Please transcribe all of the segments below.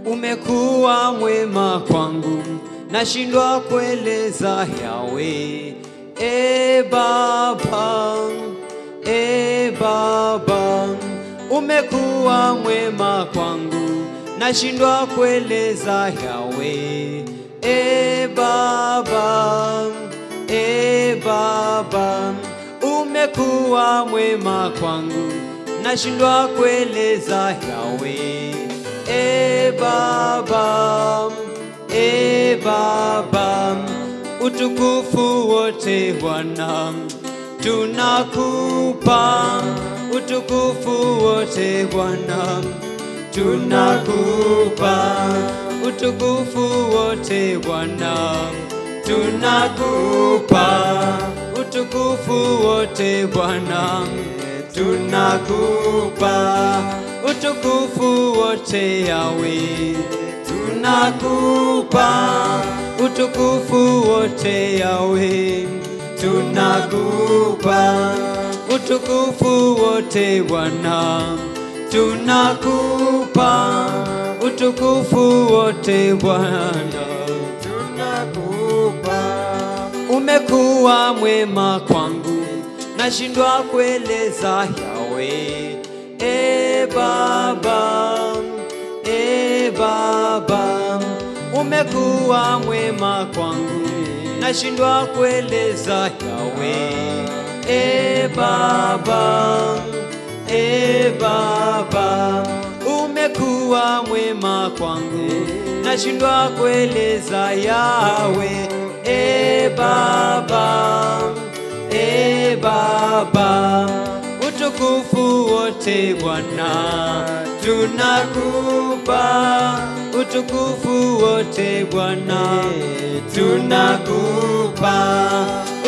umekuwa mwema kwangu, nashindwa kueleza Yahweh. Baba, umekuwa mwema kwangu, nashindwa kueleza Yahweh. Baba, umekuwa mwema kwangu, nashindwa kueleza Yahweh. Baba, utukufu wote Bwana tunakupa, utukufu wote Bwana tunakupa, utukufu wote Bwana tunakupa, utukufu wote Bwana tunakupa, utukufu wote Yahweh tunakupa, utukufu wote Yahweh tunakupa, utukufu wote Bwana tunakupa, utukufu wote Bwana tunakupa. Umekuwa mwema kwangu, nashindwa kueleza Yahweh. Baba, umekuwa mwema kwangu, nashindwa kueleza Yahweh. Baba, umekuwa mwema kwangu, nashindwa kueleza Yahweh. Baba, utukufu wote Bwana tunakupa, utukufu wote Bwana tunakupa,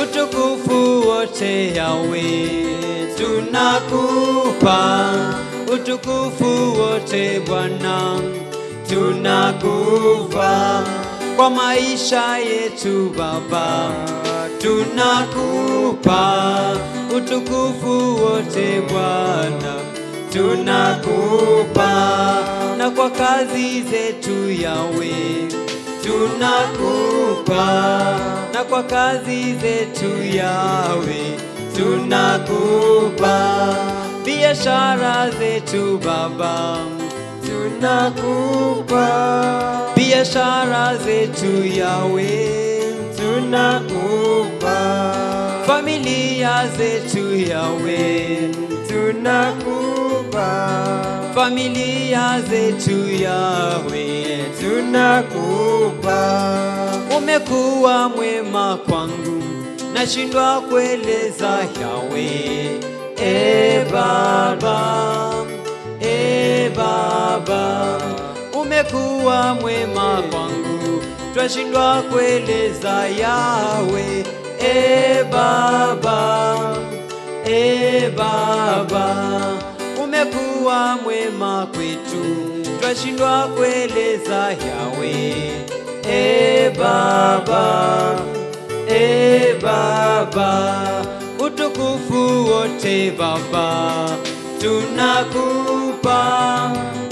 utukufu wote Yahweh tunakupa, utukufu wote Bwana tunakupa. Kwa maisha yetu Baba tunakupa, utukufu wote Bwana tunakupa, na kwa kazi zetu Yahweh tunakupa, na kwa kazi zetu Yahweh tunakupa, biashara zetu Baba tunakupa, biashara zetu Yahweh tunakupa, familia zetu Yahweh tunakupa, familia zetu Yahweh tunakupa. Umekuwa mwema kwangu, nashindwa kueleza Yahweh. Baba, umekuwa mwema kwangu, twashindwa kueleza Yahweh. Baba, umekuwa mwema kwetu, twashindwa kueleza Yahweh. Baba, utukufu wote Baba tunakupa,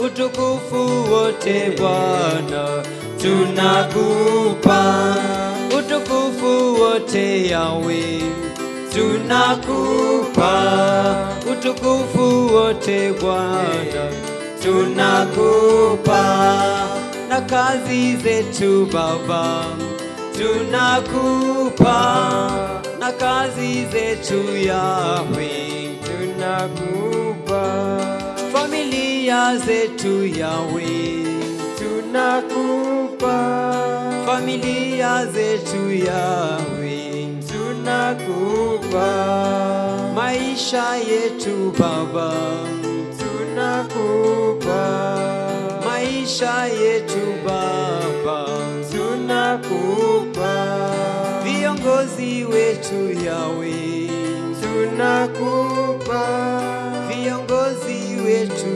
utukufu wote Bwana tunakupa, utukufu wote Yahweh tunakupa, utukufu wote Bwana tunakupa, na kazi zetu Baba tunakupa, na kazi zetu Yahweh tunakupa, familia zetu Yahweh tunakupa, familia zetu Yahweh tunakupa, maisha yetu Baba tunakupa, maisha yetu Baba tunakupa, viongozi wetu Yahweh tunakupa, viongozi wetu